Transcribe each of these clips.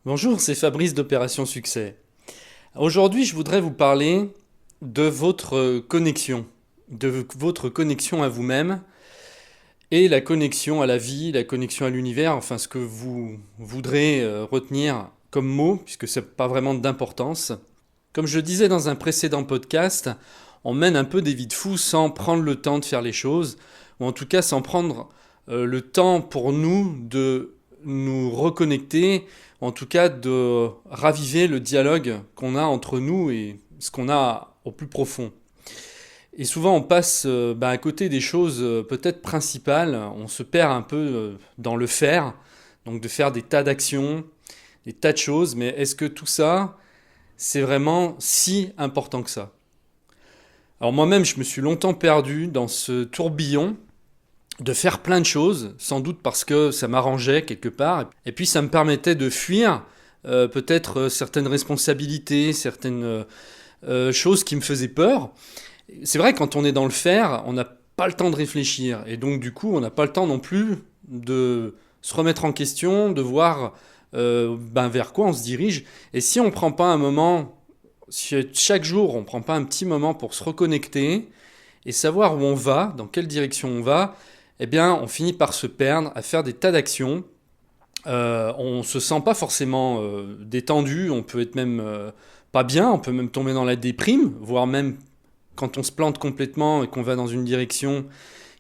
Bonjour, c'est Fabrice d'Opération Succès. Aujourd'hui, je voudrais vous parler de votre connexion, de votre connexion à vous-même et la connexion à la vie, la connexion à l'univers, enfin ce que vous voudrez retenir comme mot, puisque ça n'a pas vraiment d'importance. Comme je le disais dans un précédent podcast, on mène un peu des vies de fous sans prendre le temps de faire les choses, ou en tout cas sans prendre le temps pour nous de nous reconnecter, en tout cas de raviver le dialogue qu'on a entre nous et ce qu'on a au plus profond. Et souvent on passe à côté des choses peut-être principales, on se perd un peu dans le faire, donc de faire des tas d'actions, des tas de choses, mais est-ce que tout ça, c'est vraiment si important que ça? Alors moi-même, je me suis longtemps perdu dans ce tourbillon de faire plein de choses, sans doute parce que ça m'arrangeait quelque part, et puis ça me permettait de fuir peut-être certaines responsabilités, certaines choses qui me faisaient peur. C'est vrai, quand on est dans le faire, on n'a pas le temps de réfléchir, et donc du coup, on n'a pas le temps non plus de se remettre en question, de voir vers quoi on se dirige, et si on ne prend pas un moment, si chaque jour on ne prend pas un petit moment pour se reconnecter, et savoir où on va, dans quelle direction on va, eh bien, on finit par se perdre à faire des tas d'actions. On se sent pas forcément détendu, on peut être même pas bien, on peut même tomber dans la déprime, voire même quand on se plante complètement et qu'on va dans une direction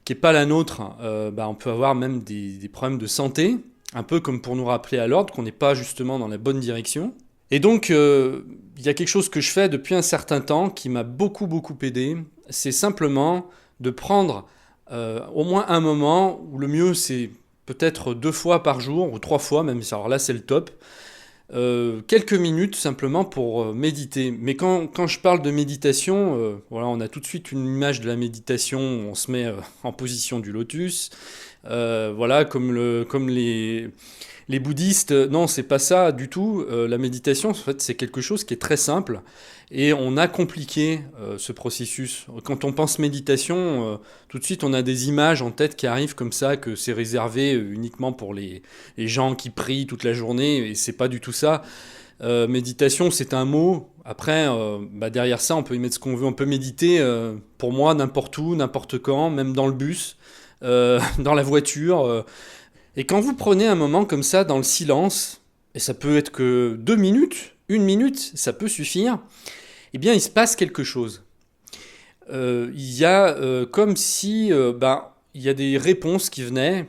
qui n'est pas la nôtre, on peut avoir même des problèmes de santé, un peu comme pour nous rappeler à l'ordre qu'on n'est pas justement dans la bonne direction. Et donc, il y a quelque chose que je fais depuis un certain temps qui m'a beaucoup aidé, c'est simplement de prendre au moins un moment où le mieux c'est peut-être 2 fois par jour ou 3 fois, même alors là c'est le top, quelques minutes simplement pour méditer. Mais quand je parle de méditation, voilà, on a tout de suite une image de la méditation, on se met en position du lotus, voilà, comme les bouddhistes. Non, c'est pas ça du tout. La méditation, en fait, c'est quelque chose qui est très simple et on a compliqué ce processus. Quand on pense méditation, tout de suite on a des images en tête qui arrivent comme ça, que c'est réservé uniquement pour les gens qui prient toute la journée, et c'est pas du tout ça. Méditation, c'est un mot. Après, derrière ça, on peut y mettre ce qu'on veut. On peut méditer, pour moi, n'importe où, n'importe quand, même dans le bus, dans la voiture. Et quand vous prenez un moment comme ça dans le silence, et ça peut être que 2 minutes, 1 minute, ça peut suffire, eh bien il se passe quelque chose. Il y a comme si il y a des réponses qui venaient.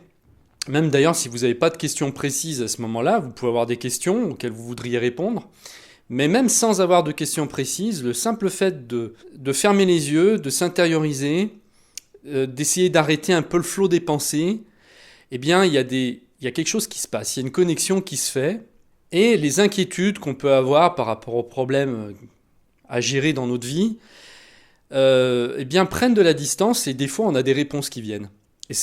Même d'ailleurs, si vous n'avez pas de questions précises à ce moment-là, vous pouvez avoir des questions auxquelles vous voudriez répondre. Mais même sans avoir de questions précises, le simple fait de fermer les yeux, de s'intérioriser, d'essayer d'arrêter un peu le flot des pensées, eh bien, il y a quelque chose qui se passe, il y a une connexion qui se fait, et les inquiétudes qu'on peut avoir par rapport aux problèmes à gérer dans notre vie, eh bien, prennent de la distance, et des fois, on a des réponses qui viennent. Et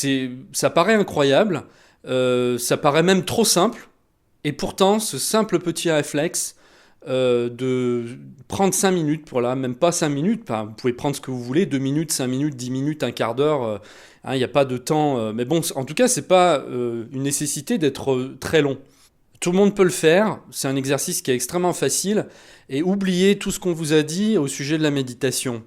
ça paraît incroyable, ça paraît même trop simple, et pourtant, ce simple petit réflexe de prendre 5 minutes pour là, même pas 5 minutes, enfin, vous pouvez prendre ce que vous voulez, 2 minutes, 5 minutes, 10 minutes, un quart d'heure, il n'y a pas de temps, mais bon, en tout cas, c'est pas une nécessité d'être très long. Tout le monde peut le faire, c'est un exercice qui est extrêmement facile, et oubliez tout ce qu'on vous a dit au sujet de la méditation.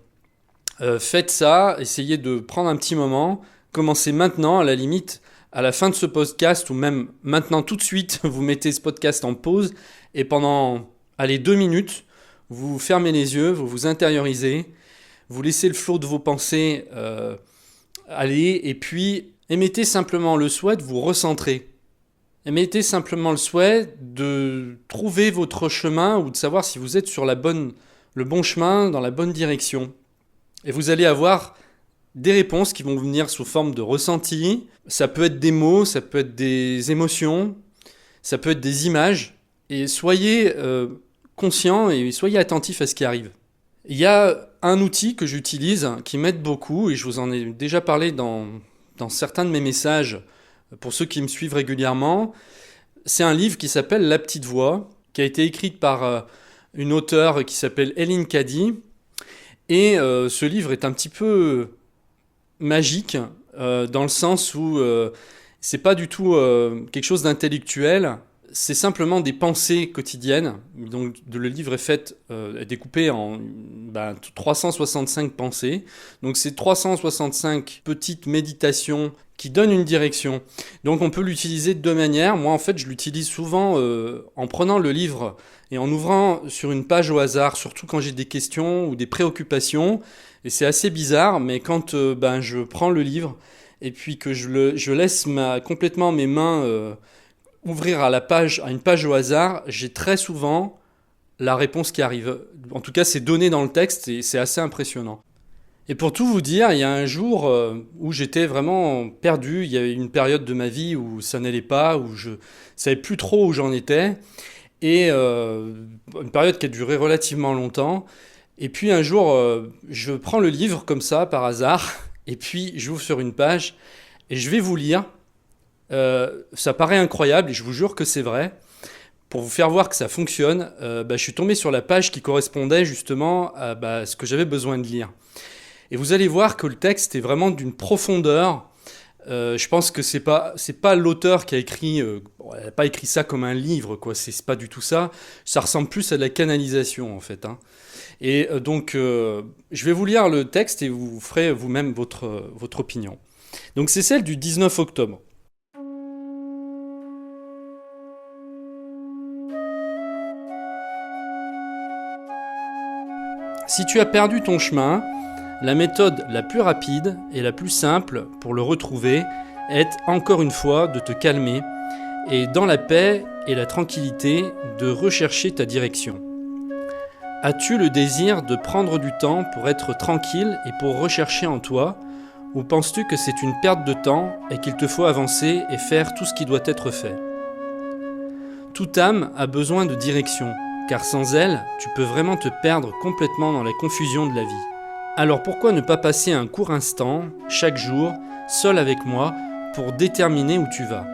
Faites ça, essayez de prendre un petit moment, commencez maintenant, à la limite, à la fin de ce podcast, ou même maintenant tout de suite, vous mettez ce podcast en pause, et pendant, allez, 2 minutes, vous fermez les yeux, vous vous intériorisez, vous laissez le flot de vos pensées aller, et puis émettez simplement le souhait de vous recentrer. Émettez simplement le souhait de trouver votre chemin, ou de savoir si vous êtes sur le bon chemin, dans la bonne direction. Et vous allez avoir des réponses qui vont venir sous forme de ressenti. Ça peut être des mots, ça peut être des émotions, ça peut être des images. Et soyez conscients et soyez attentifs à ce qui arrive. Il y a un outil que j'utilise qui m'aide beaucoup, et je vous en ai déjà parlé dans certains de mes messages pour ceux qui me suivent régulièrement. C'est un livre qui s'appelle La Petite Voix, qui a été écrite par une auteure qui s'appelle Hélène Cady. Et ce livre est un petit peu magique, dans le sens où c'est pas du tout quelque chose d'intellectuel. c'est simplement des pensées quotidiennes. Donc, le livre est découpé en 365 pensées. Donc, c'est 365 petites méditations qui donnent une direction. Donc, on peut l'utiliser de deux manières. Moi, en fait, je l'utilise souvent en prenant le livre et en ouvrant sur une page au hasard, surtout quand j'ai des questions ou des préoccupations. Et c'est assez bizarre, mais quand je prends le livre et puis que je laisse complètement mes mains ouvrir à une page au hasard, j'ai très souvent la réponse qui arrive. En tout cas, c'est donné dans le texte et c'est assez impressionnant. Et pour tout vous dire, il y a un jour où j'étais vraiment perdu. Il y avait une période de ma vie où ça n'allait pas, où je savais plus trop où j'en étais. Et une période qui a duré relativement longtemps. Et puis un jour, je prends le livre comme ça, par hasard, et puis j'ouvre sur une page, et je vais vous lire. Ça paraît incroyable, et je vous jure que c'est vrai. Pour vous faire voir que ça fonctionne, je suis tombé sur la page qui correspondait justement à ce que j'avais besoin de lire. Et vous allez voir que le texte est vraiment d'une profondeur. Je pense que c'est pas l'auteur qui a écrit, elle n'a pas écrit ça comme un livre, quoi. C'est pas du tout ça. Ça ressemble plus à de la canalisation, en fait, hein. Et donc, je vais vous lire le texte et vous ferez vous-même votre opinion. Donc, c'est celle du 19 octobre. Si tu as perdu ton chemin, la méthode la plus rapide et la plus simple pour le retrouver est encore une fois de te calmer et dans la paix et la tranquillité de rechercher ta direction. As-tu le désir de prendre du temps pour être tranquille et pour rechercher en toi, ou penses-tu que c'est une perte de temps et qu'il te faut avancer et faire tout ce qui doit être fait ? Toute âme a besoin de direction, car sans elle, tu peux vraiment te perdre complètement dans la confusion de la vie. Alors pourquoi ne pas passer un court instant, chaque jour, seul avec moi, pour déterminer où tu vas ?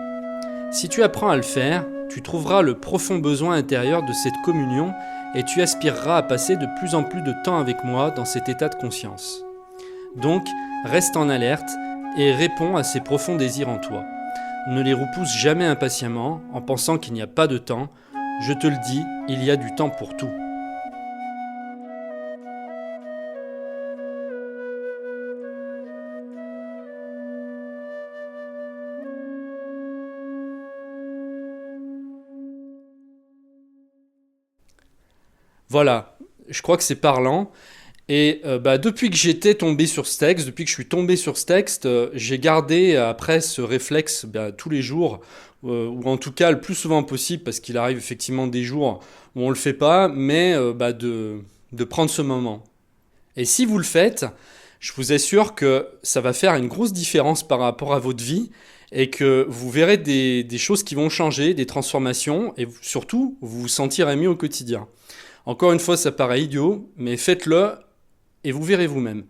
Si tu apprends à le faire, tu trouveras le profond besoin intérieur de cette communion et tu aspireras à passer de plus en plus de temps avec moi dans cet état de conscience. Donc, reste en alerte et réponds à ces profonds désirs en toi. Ne les repousse jamais impatiemment en pensant qu'il n'y a pas de temps. Je te le dis, il y a du temps pour tout. Voilà, je crois que c'est parlant. Et depuis que j'étais tombé sur ce texte, depuis que je suis tombé sur ce texte, j'ai gardé après ce réflexe tous les jours, ou en tout cas le plus souvent possible, parce qu'il arrive effectivement des jours où on le fait pas, mais de prendre ce moment. Et si vous le faites, je vous assure que ça va faire une grosse différence par rapport à votre vie, et que vous verrez des choses qui vont changer, des transformations, et surtout, vous vous sentirez mieux au quotidien. Encore une fois, ça paraît idiot, mais faites-le et vous verrez vous-même.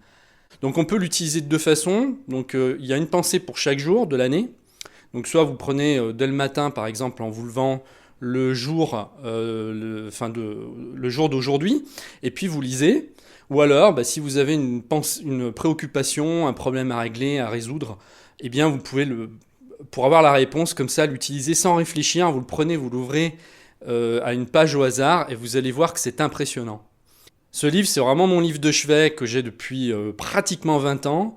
Donc on peut l'utiliser de deux façons. Donc il y a une pensée pour chaque jour de l'année. Donc soit vous prenez dès le matin, par exemple, en vous levant le jour, le jour d'aujourd'hui, et puis vous lisez. Ou alors, si vous avez une préoccupation, un problème à régler, à résoudre, eh bien vous pouvez pour avoir la réponse comme ça, l'utiliser sans réfléchir. Vous le prenez, vous l'ouvrez à une page au hasard et vous allez voir que c'est impressionnant. Ce livre, c'est vraiment mon livre de chevet que j'ai depuis pratiquement 20 ans.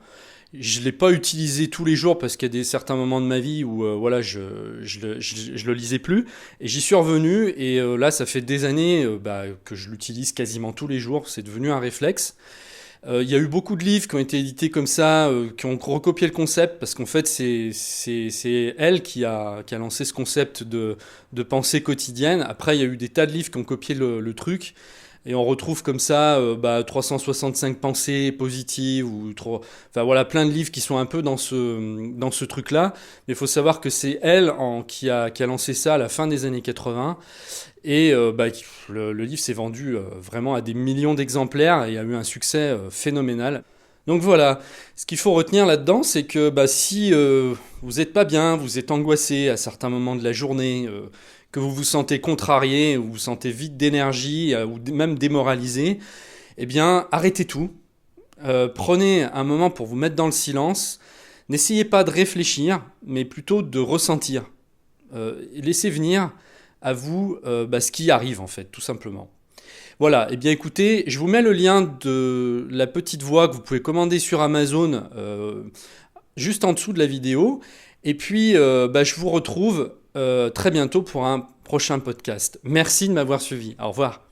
Je ne l'ai pas utilisé tous les jours parce qu'il y a certains moments de ma vie où je le lisais plus. Et j'y suis revenu et là, ça fait des années que je l'utilise quasiment tous les jours. C'est devenu un réflexe. Il y a eu beaucoup de livres qui ont été édités comme ça, qui ont recopié le concept, parce qu'en fait, c'est elle qui a lancé ce concept de pensée quotidienne. Après, il y a eu des tas de livres qui ont copié le truc, et on retrouve comme ça 365 pensées positives, plein de livres qui sont un peu dans ce truc-là. Mais il faut savoir que c'est elle qui a lancé ça à la fin des années 80. Et le livre s'est vendu vraiment à des millions d'exemplaires et a eu un succès phénoménal. Donc voilà, ce qu'il faut retenir là-dedans, c'est que si vous n'êtes pas bien, vous êtes angoissé à certains moments de la journée, que vous vous sentez contrarié, ou vous vous sentez vide d'énergie, ou même démoralisé, eh bien arrêtez tout. Prenez un moment pour vous mettre dans le silence. N'essayez pas de réfléchir, mais plutôt de ressentir. Laissez venir à vous ce qui arrive en fait, tout simplement. Voilà, et bien écoutez, je vous mets le lien de la petite voix que vous pouvez commander sur Amazon juste en dessous de la vidéo. Et puis, je vous retrouve très bientôt pour un prochain podcast. Merci de m'avoir suivi. Au revoir.